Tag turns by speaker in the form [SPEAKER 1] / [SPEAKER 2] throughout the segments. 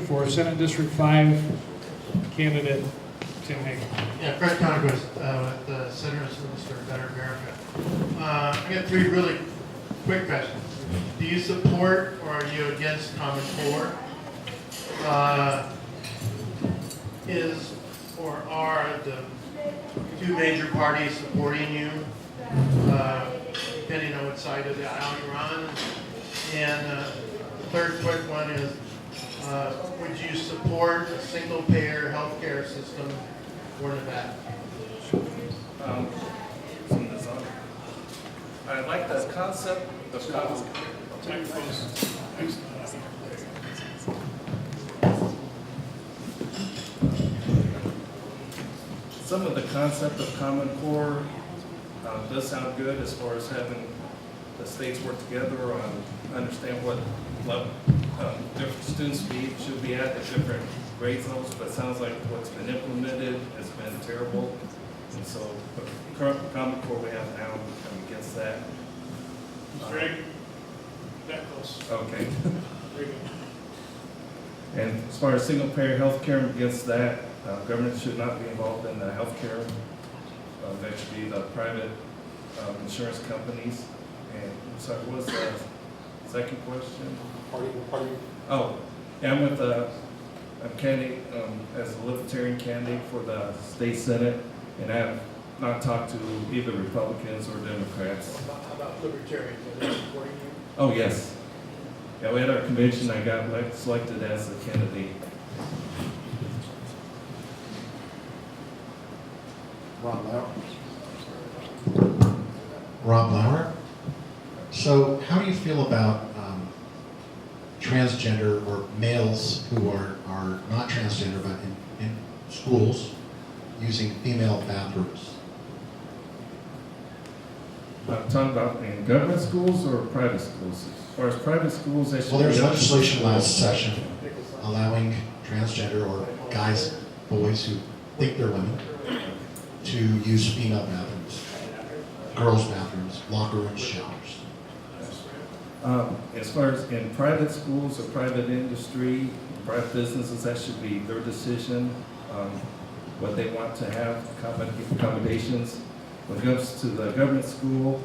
[SPEAKER 1] For Senate District 5 candidate Tim Hagan.
[SPEAKER 2] Yeah, Fred Conquest with the Centers for Better America. I got three really quick questions. Do you support or are you against Common Core? Is or are the two major parties supporting you, depending on what side of the aisle you're on? And the third quick one is, would you support a single-payer healthcare system for Nevada?
[SPEAKER 3] I like the concept of common. Some of the concept of Common Core does sound good as far as having the states work together on understand what level different students should be at different grade levels, but it sounds like what's been implemented has been terrible. And so the current Common Core we have now, I'm against that.
[SPEAKER 1] Greg, that close.
[SPEAKER 3] Okay.
[SPEAKER 1] Very good.
[SPEAKER 3] And as far as single-payer health care, I'm against that. Government should not be involved in the health care. That should be the private insurance companies. And so what was the second question?
[SPEAKER 4] Party.
[SPEAKER 3] Oh, yeah, I'm with a candidate as a libertarian candidate for the state senate, and I have not talked to either Republicans or Democrats.
[SPEAKER 2] How about libertarians? Are they supporting you?
[SPEAKER 3] Oh, yes. Yeah, we had our convention. I got selected as the candidate.
[SPEAKER 4] Rob Lauer. So how do you feel about transgender or males who are not transgender but in schools using female bathrooms?
[SPEAKER 3] Talking about in government schools or private schools? As far as private schools, they should
[SPEAKER 4] Well, there's
[SPEAKER 3] be
[SPEAKER 4] legislation last session allowing transgender or guys, boys who think they're women to use female bathrooms, girls' bathrooms, locker rooms, showers.
[SPEAKER 3] As far as in private schools or private industry, private businesses, that should be their decision, what they want to have, accommodations. When it comes to the government school,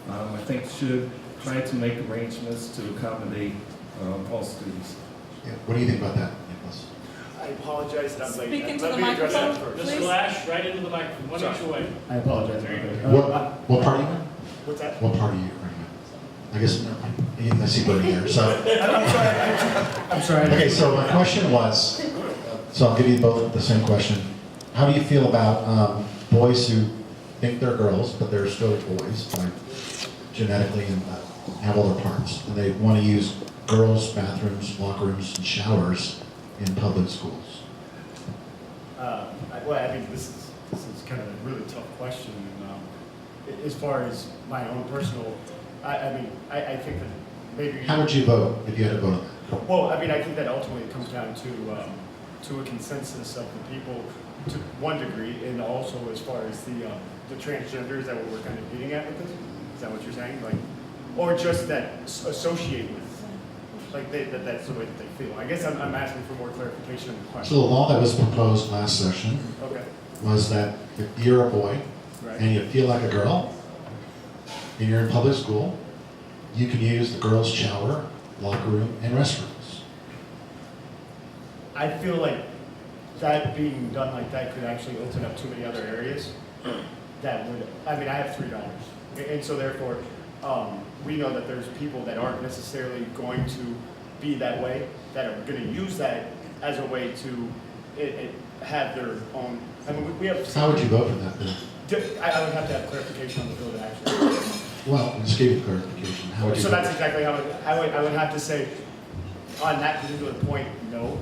[SPEAKER 3] I think should try to make arrangements to accommodate all students.
[SPEAKER 4] Yeah. What do you think about that, Nicholas?
[SPEAKER 5] I apologize that I'm late.
[SPEAKER 6] Speak into
[SPEAKER 5] Let
[SPEAKER 6] the
[SPEAKER 5] me address that
[SPEAKER 6] microphone,
[SPEAKER 5] first.
[SPEAKER 1] Mr. Lash, right into the microphone, one inch away.
[SPEAKER 5] I apologize.
[SPEAKER 4] What party are you in?
[SPEAKER 5] What's that?
[SPEAKER 4] What party are you in? I guess I see Bernie here. So
[SPEAKER 5] I'm sorry.
[SPEAKER 4] okay, so my question was, so I'll give you both the same question. How do you feel about boys who think they're girls, but they're still boys, like genetically and have all their parts, and they want to use girls' bathrooms, locker rooms, and showers in public schools?
[SPEAKER 5] Well, I think this is kind of a really tough question. As far as my own personal, I think that maybe.
[SPEAKER 4] How would you vote if you had to vote on that?
[SPEAKER 5] Well, I mean, I think that ultimately it comes down to a consensus of the people to one degree, and also as far as the transgenders that we're kind of getting at with this. Is that what you're saying? Like, or just that associate with, like that's the way that they feel. I guess I'm asking for more clarification on the
[SPEAKER 4] So
[SPEAKER 5] question.
[SPEAKER 4] the law that was proposed last session
[SPEAKER 5] Okay.
[SPEAKER 4] was that if you're a boy
[SPEAKER 5] Right.
[SPEAKER 4] and you feel like a girl, and you're in public school, you can use the girls' shower, locker room, and restrooms.
[SPEAKER 5] I feel like that being done like that could actually open up too many other areas that would, I mean, I have $3. And so therefore, we know that there's people that aren't necessarily going to be that way, that are going to use that as a way to have their own, I mean, we have.
[SPEAKER 4] How would you vote for that bill?
[SPEAKER 5] I would have to have clarification on the bill to actually.
[SPEAKER 4] Well, I just gave you clarification. How would you
[SPEAKER 5] So
[SPEAKER 4] vote?
[SPEAKER 5] that's exactly how I would have to say, on that particular point, no.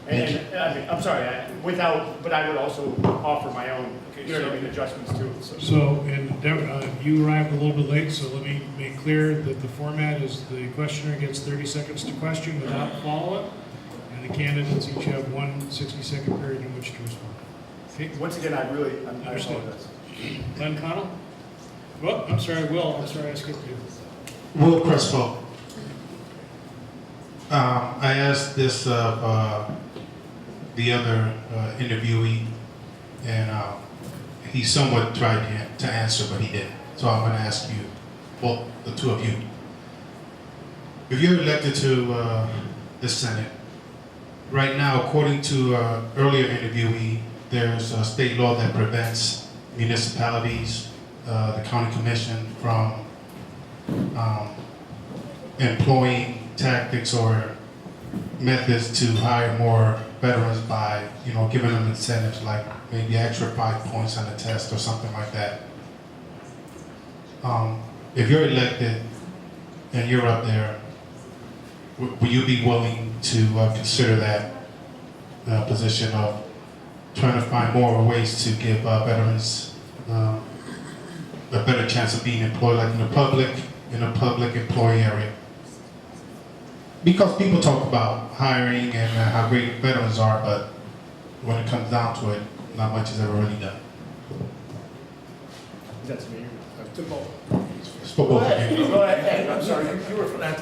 [SPEAKER 5] And I mean, I'm sorry, but I would also offer my own, you know what I mean, adjustments to it.
[SPEAKER 1] So, and you arrived a little bit late, so let me make clear that the format is the questioner gets 30 seconds to question without follow-up, and the candidates each have one 60-second period in which to respond. Okay?
[SPEAKER 5] Once again, I
[SPEAKER 1] Understood.
[SPEAKER 5] apologize.
[SPEAKER 1] Len Connell? Well, I'm sorry, Will. I'm sorry I skipped you.
[SPEAKER 4] Will Crespo.
[SPEAKER 6] I asked this of the other interviewee, and he somewhat tried to answer, but he didn't. So I'm going to ask you, well, the two of you. If you're elected to the Senate, right now, according to earlier interviewee, there's a state law that prevents municipalities, the county commission, from employing tactics or methods to hire more veterans by, giving them incentives like maybe extra 5 points on the test or something like that. If you're elected and you're up there, will you be willing to consider that position of trying to find more ways to give veterans a better chance of being employed, like in a public employee area? Because people talk about hiring and how great veterans are, but when it comes down to it, not much is ever really done.
[SPEAKER 5] Is that to me?
[SPEAKER 3] To both.
[SPEAKER 6] It's for both of you.
[SPEAKER 5] Go ahead. I'm sorry.
[SPEAKER 3] You were for that.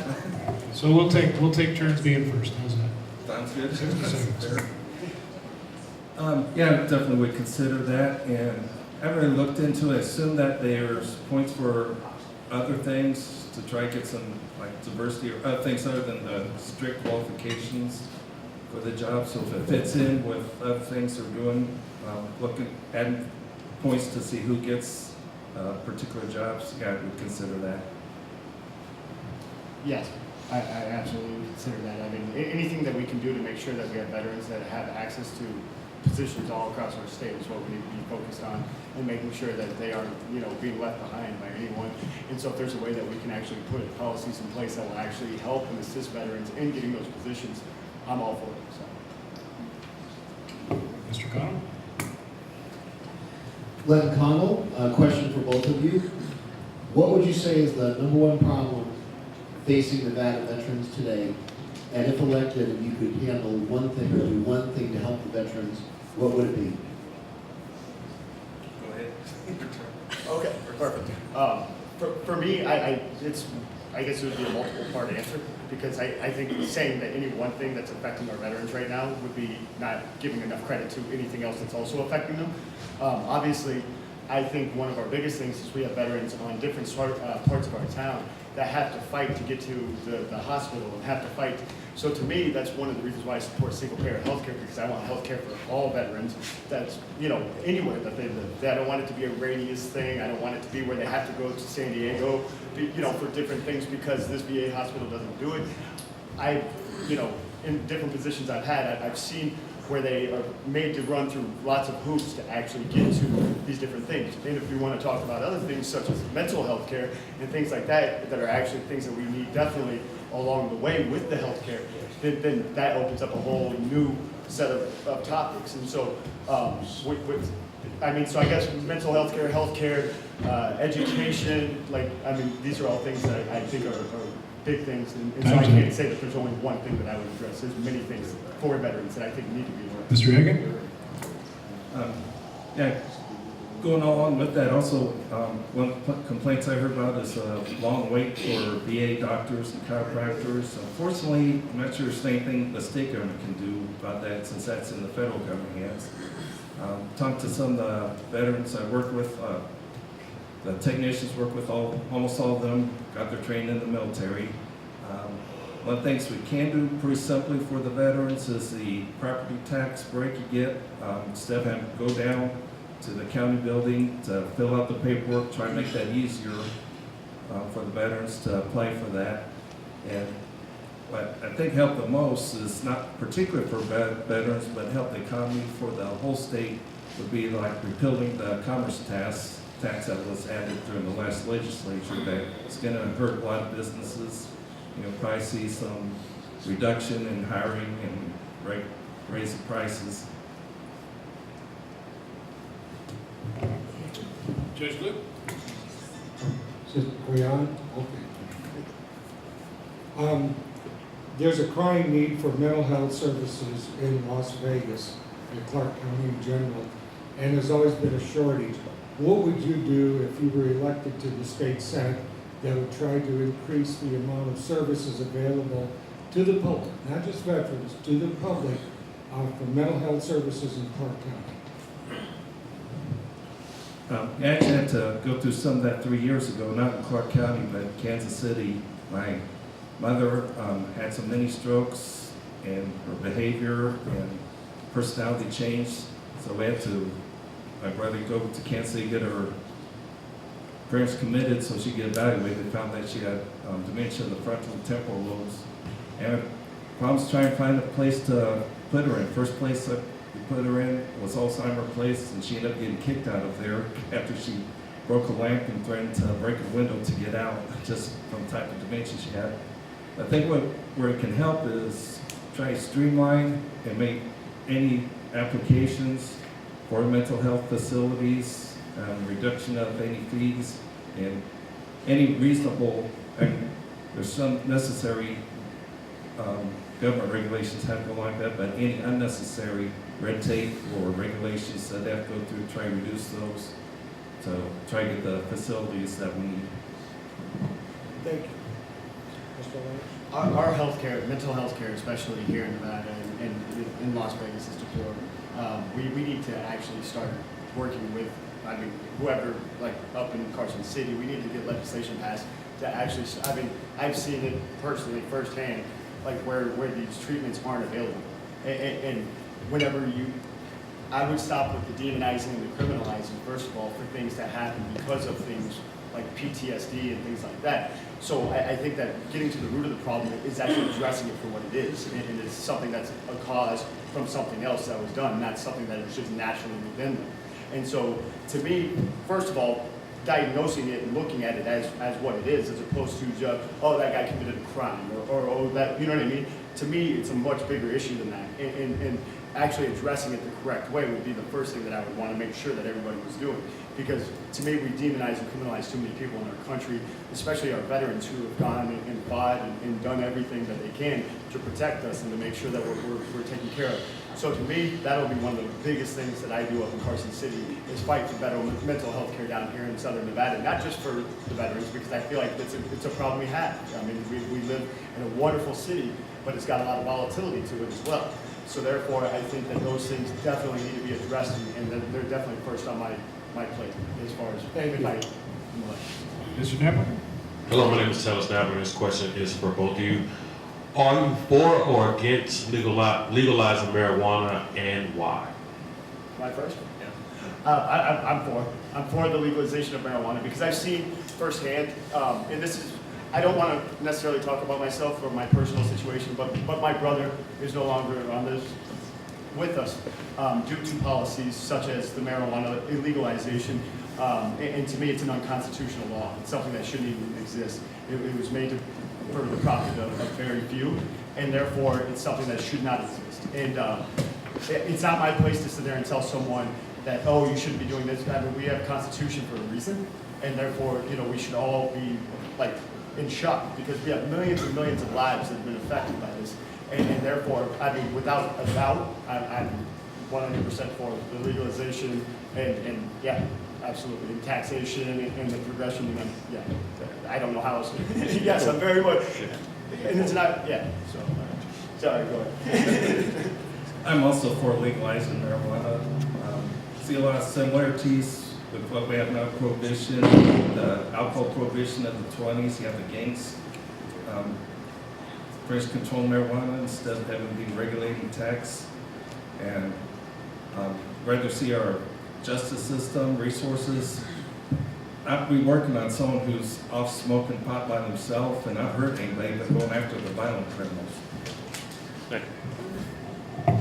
[SPEAKER 1] So we'll take turns being first. How's that?
[SPEAKER 3] Sounds good.
[SPEAKER 1] 60 seconds.
[SPEAKER 3] Yeah, definitely would consider that, and I haven't really looked into it. I assume that there's points for other things to try to get some like diversity or other things other than the strict qualifications for the job. So if it fits in with other things they're doing, looking at points to see who gets particular jobs, yeah, I would consider that.
[SPEAKER 5] Yes, I absolutely would consider that. I mean, anything that we can do to make sure that we have veterans that have access to positions all across our state is what we need to be focused on, and making sure that they aren't, being left behind by anyone. And so if there's a way that we can actually put policies in place that will actually help and assist veterans in getting those positions, I'm all for it. So.
[SPEAKER 1] Mr. Connell?
[SPEAKER 7] Len Connell, a question for both of you. What would you say is the number one problem facing Nevada veterans today? And if elected and you could handle one thing or do one thing to help the veterans, what would it be?
[SPEAKER 3] Go ahead.
[SPEAKER 5] Okay, perfect. For me, I guess it would be a multiple part answer, because I think saying that any one thing that's affecting our veterans right now would be not giving enough credit to anything else that's also affecting them. Obviously, I think one of our biggest things is we have veterans on different parts of our town that have to fight to get to the hospital and have to fight. So to me, that's one of the reasons why I support single-payer healthcare, because I want healthcare for all veterans. That's, anywhere that they live. I don't want it to be a radius thing. I don't want it to be where they have to go to San Diego, for different things because this VA hospital doesn't do it. In different positions I've had, I've seen where they are made to run through lots of hoops to actually get to these different things. And if we want to talk about other things such as mental health care and things like that, that are actually things that we need definitely along the way with the health care, then that opens up a whole new set of topics. And so, so I guess mental health care, education, these are all things that I think are big things, and so I can't say that there's only one thing that I would address. There's many things for veterans that I think need to be addressed.
[SPEAKER 1] Mr. Hagan?
[SPEAKER 3] Yeah, going along with that, also, one of the complaints I heard about is a long wait for VA doctors and chiropractors. Unfortunately, I'm not sure there's anything the state government can do about that, since that's in the federal government hands. Talked to some of the veterans I work with. The technicians work with almost all of them, got their training in the military. One of the things we can do pretty simply for the veterans is the property tax break you get. Instead of having to go down to the county building to fill out the paperwork, try to make that easier for the veterans to apply for that. And what I think helped the most is not particularly for veterans, but help the economy for the whole state would be like repealing the commerce tax that was added during the last legislature. That's going to hurt a lot of businesses. Probably see some reduction in hiring and raising prices.
[SPEAKER 1] Judge Luke?
[SPEAKER 8] Are we on? Okay. There's a crying need for mental health services in Las Vegas and Clark County in general, and there's always been a shortage. What would you do if you were elected to the state senate that would try to increase the amount of services available to the public, not just veterans, to the public, for mental health services in Clark County?
[SPEAKER 3] I actually had to go through some of that 3 years ago, not in Clark County, but Kansas City. My mother had some mini strokes, and her behavior and personality changed. So we had to, my brother, go to Kansas City, get her parents committed so she could get evaluated. They found that she had dementia of the frontal and temporal lobes. And problems trying to find a place to put her in. First place we put her in was Alzheimer's Place, and she ended up getting kicked out of there after she broke a lamp and threatened to break a window to get out, just from the type of dementia she had. I think where it can help is try to streamline and make any applications for mental health facilities, reduction of any fees, and any reasonable, and there's some necessary government regulations have to go like that, but any unnecessary red tape or regulations that they have to go through, try and reduce those to try to get the facilities that we need.
[SPEAKER 8] Thank you. Mr. Lash?
[SPEAKER 5] Our healthcare, mental health care, especially here in Nevada and in Las Vegas, is deplorable. We need to actually start working with, I mean, whoever, like up in Carson City, we need to get legislation passed to actually, I mean, I've seen it personally firsthand, like where these treatments aren't available. And whenever I would stop with the demonizing and the criminalizing, first of all, for things that happen because of things like PTSD and things like that. So I think that getting to the root of the problem is actually addressing it for what it is. And it's something that's a cause from something else that was done, not something that is just naturally within them. And so to me, first of all, diagnosing it and looking at it as what it is, as opposed to just, oh, that guy committed a crime, or oh, that, you know what I mean? To me, it's a much bigger issue than that. And actually addressing it the correct way would be the first thing that I would want to make sure that everybody was doing. Because to me, we demonize and criminalize too many people in our country, especially our veterans who have gone and fought and done everything that they can to protect us and to make sure that we're taken care of. So to me, that'll be one of the biggest things that I do up in Carson City is fight for better mental health care down here in Southern Nevada, not just for the veterans, because I feel like it's a problem we have. I mean, we live in a wonderful city, but it's got a lot of volatility to it as well. So therefore, I think that those things definitely need to be addressed, and they're definitely first on my plate as far as
[SPEAKER 1] Mr. Knepper?
[SPEAKER 9] Hello, my name is Taylor Snapper, and this question is for both of you. Are you for or against legalizing marijuana, and why?
[SPEAKER 5] My first? Yeah. I'm for the legalization of marijuana because I've seen firsthand, and this is, I don't want to necessarily talk about myself or my personal situation, but my brother is no longer on this with us due to policies such as the marijuana illegalization. And to me, it's an unconstitutional law. It's something that shouldn't even exist. It was made for the profit of very few, and therefore it's something that should not exist. And it's not my place to sit there and tell someone that, oh, you shouldn't be doing this. I mean, we have a constitution for a reason, and therefore, you know, we should all be like in shock because we have millions and millions of lives that have been affected by this. And therefore, I mean, without a doubt, I'm 100% for the legalization and yeah, absolutely, and taxation and the progression. And yeah, I don't know how else. Yes, I'm very much. And it's not. Yeah. So, sorry. Go ahead.
[SPEAKER 3] I'm also for legalizing marijuana. See a lot of similarities with what we have now, prohibition, the alcohol prohibition of the 20s. You have the gangs. First control marijuana instead of having to be regulating tax, and rather see our justice system, resources. I've been working on someone who's off smoking pot by themselves, and I've heard anybody but going after the violent criminals.
[SPEAKER 9] Thank you.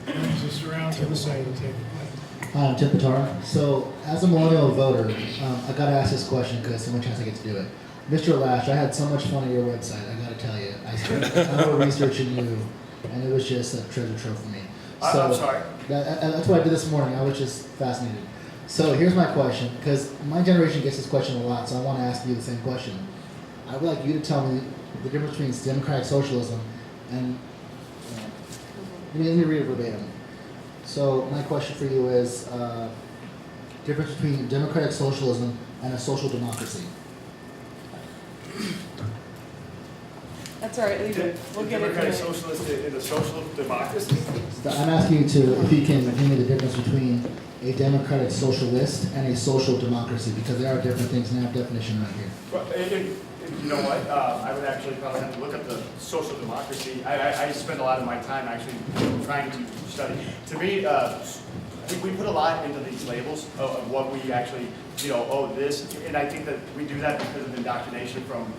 [SPEAKER 1] Brings us around to the side of the table.
[SPEAKER 7] Hi, I'm Tim Pitar. So, as a millennial voter, I gotta ask this question because it's the only chance I get to do it. Mr. Lash, I had so much fun on your website, I gotta tell you. I started researching you, and it was just a treasure trove for me. So,
[SPEAKER 5] I'm sorry.
[SPEAKER 7] That's what I did this morning. I was just fascinated. So here's my question, because my generation gets this question a lot, so I want to ask you the same question. I would like you to tell me the difference between democratic socialism and, let me read it verbatim. So my question for you is, difference between democratic socialism and a social democracy.
[SPEAKER 10] That's all right, leave it. We'll get it
[SPEAKER 5] Democratic
[SPEAKER 10] tonight.
[SPEAKER 5] socialist in a social democracy?
[SPEAKER 7] I'm asking you to, if you can give me the difference between a democratic socialist and a social democracy, because there are different things and I have definition right here.
[SPEAKER 5] Well, you know what, I would actually probably have to look up the social democracy. I spend a lot of my time actually trying to study. To me, I think we put a lot into these labels of what we actually, this, and I think that we do that because of indoctrination from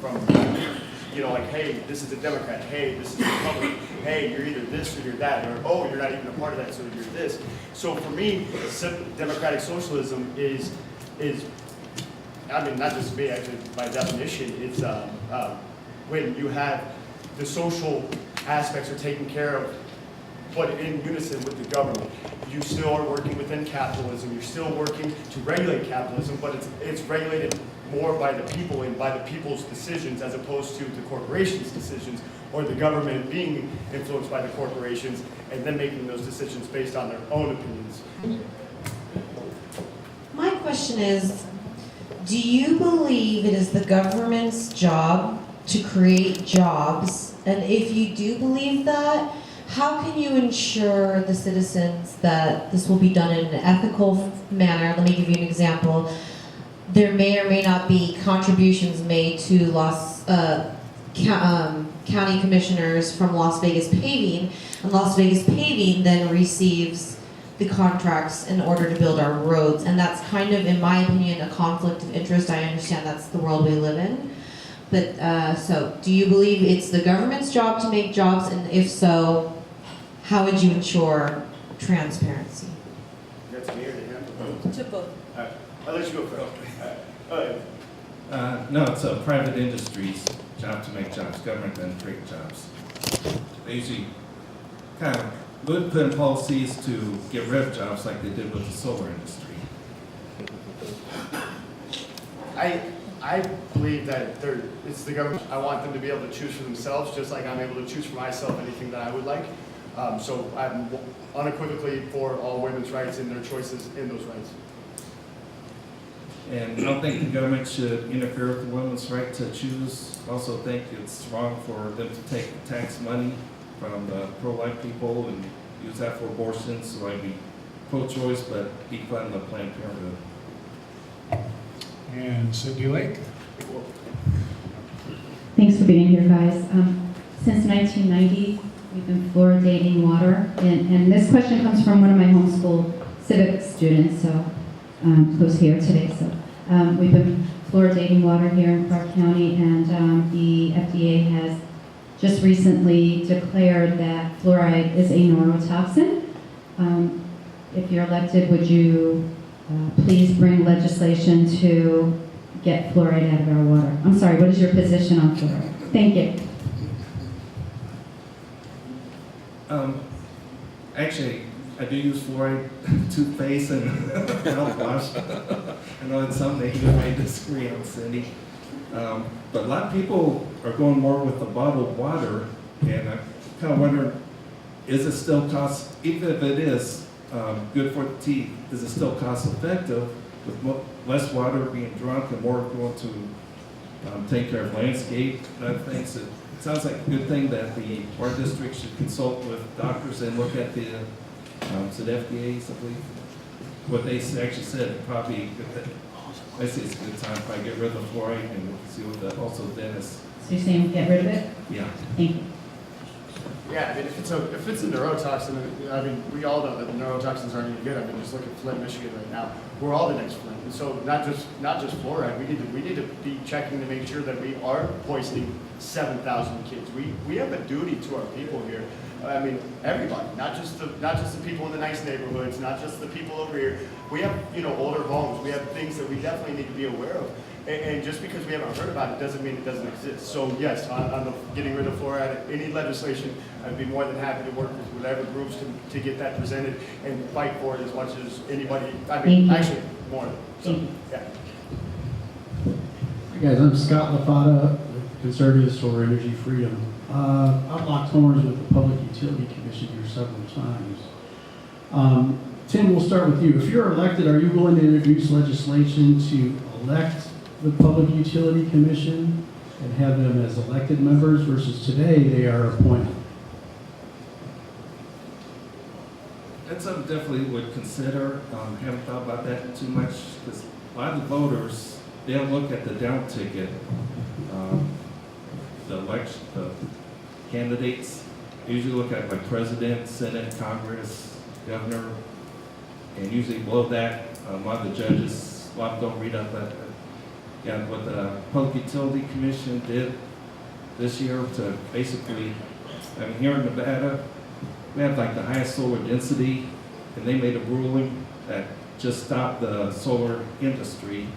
[SPEAKER 5] like, hey, this is a Democrat, hey, this is a Republican, hey, you're either this or you're that, or, oh, you're not even a part of that, so you're this. So for me, democratic socialism is I mean, not just me, actually, by definition, it's when you have the social aspects are taken care of, but in unison with the government. You still are working within capitalism, you're still working to regulate capitalism, but it's regulated more by the people and by the people's decisions as opposed to the corporations' decisions, or the government being influenced by the corporations and then making those decisions based on their own opinions.
[SPEAKER 11] My question is, do you believe it is the government's job to create jobs? And if you do believe that, how can you ensure the citizens that this will be done in an ethical manner? Let me give you an example. There may or may not be contributions made to county commissioners from Las Vegas Paving, and Las Vegas Paving then receives the contracts in order to build our roads, and that's kind of, in my opinion, a conflict of interest. I understand that's the world we live in, but so do you believe it's the government's job to make jobs, and if so, how would you ensure transparency?
[SPEAKER 5] That's me or to him?
[SPEAKER 10] To both.
[SPEAKER 5] All right, I'll let you go first. All right.
[SPEAKER 3] No, it's a private industry's job to make jobs. Government doesn't create jobs. They usually kind of would put in policies to get rid of jobs like they did with the solar industry.
[SPEAKER 5] I believe that it's the government. I want them to be able to choose for themselves, just like I'm able to choose for myself anything that I would like. So I'm unequivocally for all women's rights and their choices in those rights.
[SPEAKER 3] And I don't think the government should interfere with the women's right to choose. I also think it's wrong for them to take tax money from the pro-life people and use that for abortion, so I'd be pro-choice, but defund the Planned Parenthood.
[SPEAKER 1] And Cindy Lake?
[SPEAKER 12] Thanks for being here, guys. Since 1990, we've been fluoridating water, and this question comes from one of my homeschool civic students, so who's here today. So we've been fluoridating water here in Clark County, and the FDA has just recently declared that fluoride is a neurotoxin. If you're elected, would you please bring legislation to get fluoride out of our water? I'm sorry, what is your position on fluoride? Thank you.
[SPEAKER 3] Actually, I do use fluoride toothpaste and mouthwash. I know it's something you may disagree on, Cindy. But a lot of people are going more with the bottled water, and I kind of wonder, is it still cost, even if it is good for the teeth, is it still cost effective with less water being drunk and more going to take care of landscape and other things? It sounds like a good thing that the water district should consult with doctors and look at the FDA's, I believe. What they actually said, probably, I say it's a good time, probably get rid of the fluoride and see what the, also dentists.
[SPEAKER 12] So you're saying get rid of it?
[SPEAKER 3] Yeah.
[SPEAKER 12] Thank you.
[SPEAKER 5] Yeah, I mean, if it's a neurotoxin, I mean, we all know that neurotoxins aren't any good. I mean, just look at Flint, Michigan right now. We're all the next Flint. And so not just fluoride, we need to be checking to make sure that we are poisoning 7,000 kids. We have a duty to our people here. I mean, everybody, not just the people in the nice neighborhoods, not just the people over here. We have, older homes. We have things that we definitely need to be aware of. And just because we haven't heard about it doesn't mean it doesn't exist. So yes, on the getting rid of fluoride, any legislation, I'd be more than happy to work with whatever groups to get that presented and fight for it as much as anybody. I mean, actually more. So yeah.
[SPEAKER 13] Hey guys, I'm Scott LaFata, Conservatives for Energy Freedom. I've locked horns with the Public Utility Commission here several times. Tim, we'll start with you. If you're elected, are you willing to introduce legislation to elect the Public Utility Commission and have them as elected members versus today they are appointed?
[SPEAKER 3] That's something definitely would consider. Haven't thought about that too much because a lot of the voters, they'll look at the down ticket. The candidates usually look at like president, senate, Congress, governor, and usually below that, a lot of the judges, a lot don't read up that. Yeah, what the Public Utility Commission did this year to basically, I mean, here in Nevada, we have like the highest solar density, and they made a ruling that just stopped the solar industry.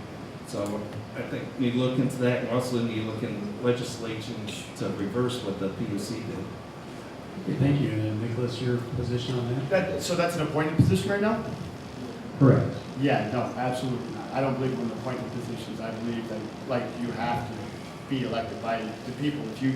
[SPEAKER 3] So I think we need to look into that, and also need to look in legislation to reverse what the PUC did.
[SPEAKER 13] Okay, thank you. And Nicholas, your position on that?
[SPEAKER 5] So that's an appointed position right now?
[SPEAKER 13] Correct.
[SPEAKER 5] Yeah, no, absolutely not. I don't believe in appointed positions. I believe that, like, you have to be elected by the people. If you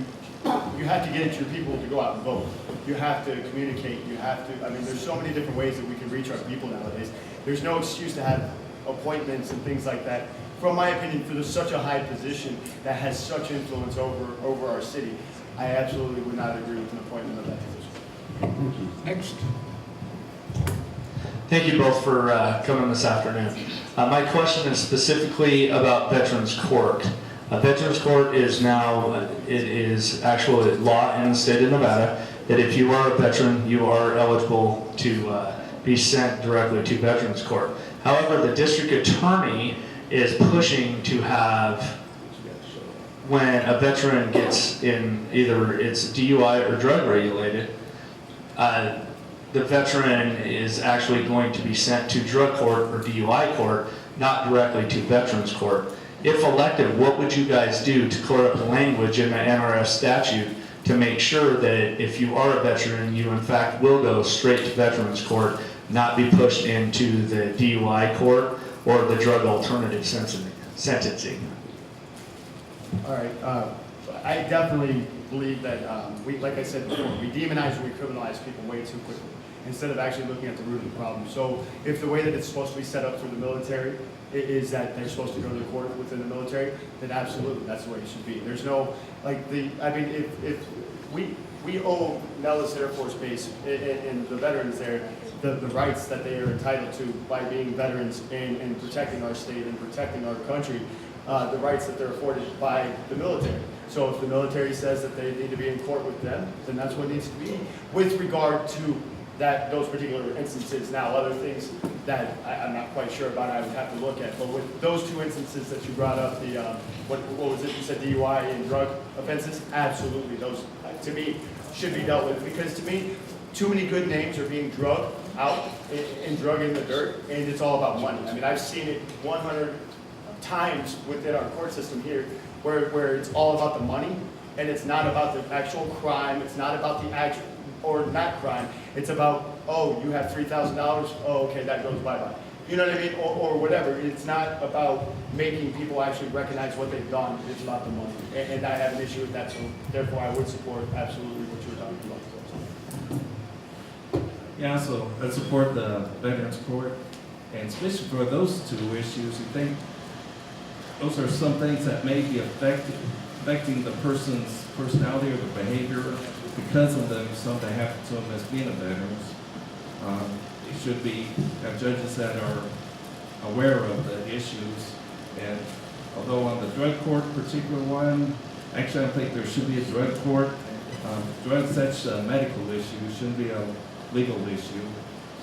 [SPEAKER 5] have to get it to your people to go out and vote. You have to communicate. You have to, I mean, there's so many different ways that we can reach our people nowadays. There's no excuse to have appointments and things like that. From my opinion, for such a high position that has such influence over our city, I absolutely would not agree with an appointment of that position.
[SPEAKER 13] Thank you.
[SPEAKER 1] Next.
[SPEAKER 10] Thank you both for coming this afternoon. My question is specifically about Veterans Court. Veterans Court is now, it is actually law in the state of Nevada that if you are a veteran, you are eligible to be sent directly to Veterans Court. However, the district attorney is pushing to have, when a veteran gets in, either it's DUI or drug regulated, the veteran is actually going to be sent to drug court or DUI court, not directly to Veterans Court. If elected, what would you guys do to clear up the language in the NRS statute to make sure that if you are a veteran, you in fact will go straight to Veterans Court, not be pushed into the DUI court or the drug alternative sentencing?
[SPEAKER 5] All right. I definitely believe that, like I said before, we demonize and we criminalize people way too quickly instead of actually looking at the root of the problem. So if the way that it's supposed to be set up through the military is that they're supposed to go to the court within the military, then absolutely, that's the way it should be. There's no, like, I mean, if we owe Nellis Air Force Base and the veterans there the rights that they are entitled to by being veterans and protecting our state and protecting our country, the rights that they're afforded by the military. So if the military says that they need to be in court with them, then that's what needs to be with regard to those particular instances. Now, other things that I'm not quite sure about, I would have to look at. But with those two instances that you brought up, the what was it? You said DUI and drug offenses. Absolutely, those to me should be dealt with, because to me, too many good names are being drugged out and drug in the dirt, and it's all about money. I mean, I've seen it 100 times within our court system here, where it's all about the money, and it's not about the actual crime. It's not about the actual, or not crime. It's about, oh, you have $3,000. Oh, okay, that goes bye-bye. You know what I mean? Or whatever. It's not about making people actually recognize what they've done. It's about the money. And I have an issue with that, so therefore I would support absolutely what you're talking about.
[SPEAKER 3] Yeah, so I support the Veterans Court, and especially for those two issues, I think those are some things that may be affecting the person's personality or the behavior because of something happened to them as being a veteran. It should be judges that are aware of the issues. And although on the drug court particular one, actually I think there should be a drug court. Drugs, that's a medical issue, it shouldn't be a legal issue.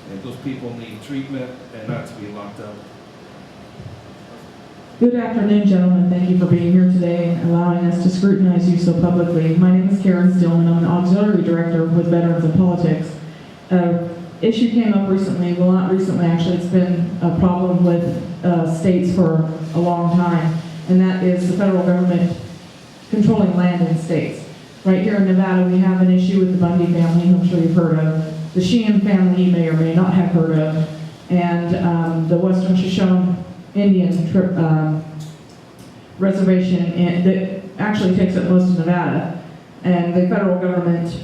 [SPEAKER 3] And those people need treatment and not to be locked up.
[SPEAKER 14] Good afternoon, gentlemen. Thank you for being here today and allowing us to scrutinize you so publicly. My name is Karen Stillman. I'm an auxiliary director with Veterans in Politics. Issue came up recently, well, not recently actually, it's been a problem with states for a long time, and that is the federal government controlling land in states. Right here in Nevada, we have an issue with the Bundy family, who I'm sure you've heard of. The Sheehan family you may or may not have heard of, and the Western Shoshone Indian reservation that actually takes up most of Nevada, and the federal government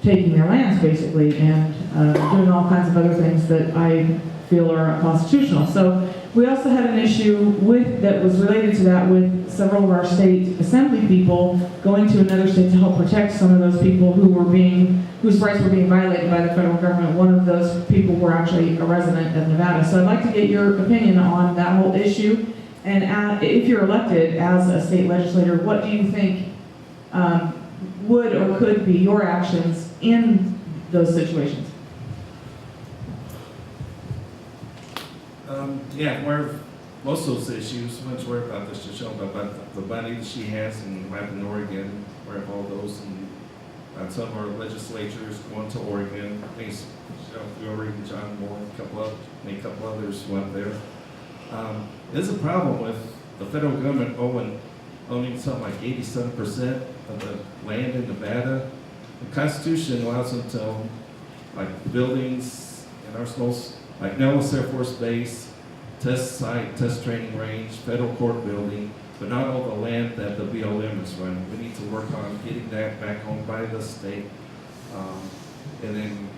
[SPEAKER 14] taking their lands basically and doing all kinds of other things that I feel are unconstitutional. So We also had an issue that was related to that with several of our state assembly people going to another state to help protect some of those people whose rights were being violated by the federal government. One of those people were actually a resident of Nevada. So I'd like to get your opinion on that whole issue. And if you're elected as a state legislator, what do you think would or could be your actions in those situations?
[SPEAKER 3] Yeah, where most of those issues, much worry about this, just showing about the money that she has in Rapid, Oregon, where all those, and some of our legislatures going to Oregon, things, Oregon, John Moore, a couple others went there. There's a problem with the federal government owning something like 87% of the land in Nevada. The Constitution allows them to own like buildings and arsenals, like Nellis Air Force Base, test site, test training range, federal court building, but not all the land that the BLM is running. We need to work on getting that back owned by the state. And then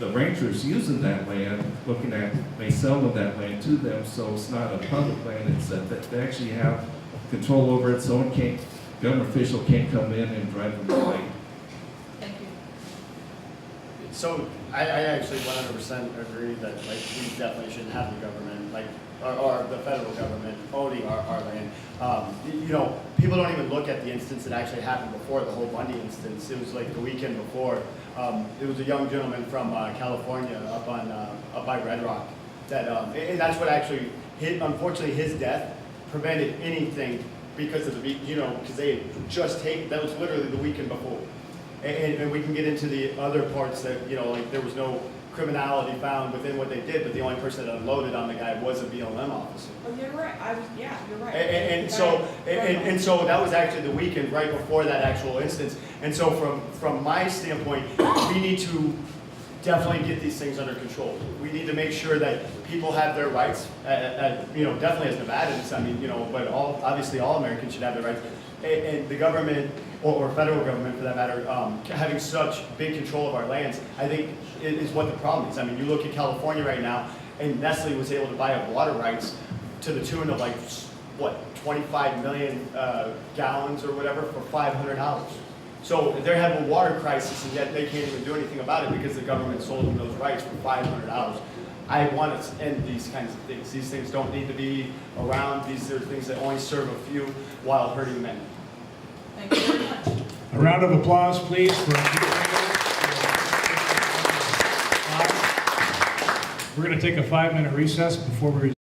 [SPEAKER 3] the ranchers using that land, looking at, they sell them that land to them, so it's not a public land, it's that they actually have control over it, someone can't, government official can't come in and drive them away.
[SPEAKER 5] So I actually 100% agree that like we definitely shouldn't have the government, like, or the federal government owning our land. You know, people don't even look at the instance that actually happened before, the whole Bundy instance. It was like the weekend before. It was a young gentleman from California up by Red Rock. That and that's what actually unfortunately his death prevented anything because of the because they had just taken, that was literally the weekend before. And we can get into the other parts that, like there was no criminality found within what they did, but the only person that unloaded on the guy was a BLM officer.
[SPEAKER 15] Oh, you're right. You're right.
[SPEAKER 5] And so that was actually the weekend right before that actual instance. And so from my standpoint, we need to definitely get these things under control. We need to make sure that people have their rights, definitely as Nevadans, but obviously all Americans should have their rights. And the government, or federal government for that matter, having such big control of our lands, I think is what the problem is. I mean, you look at California right now, and Nestle was able to buy up water rights to the tune of 25 million gallons or whatever for $500. So they're having a water crisis, and yet they can't even do anything about it because the government sold them those rights for $500. I want to end these kinds of things. These things don't need to be around. These are things that only serve a few while hurting many.
[SPEAKER 15] Thank you very much.
[SPEAKER 1] A round of applause, please, for We're going to take a 5-minute recess before we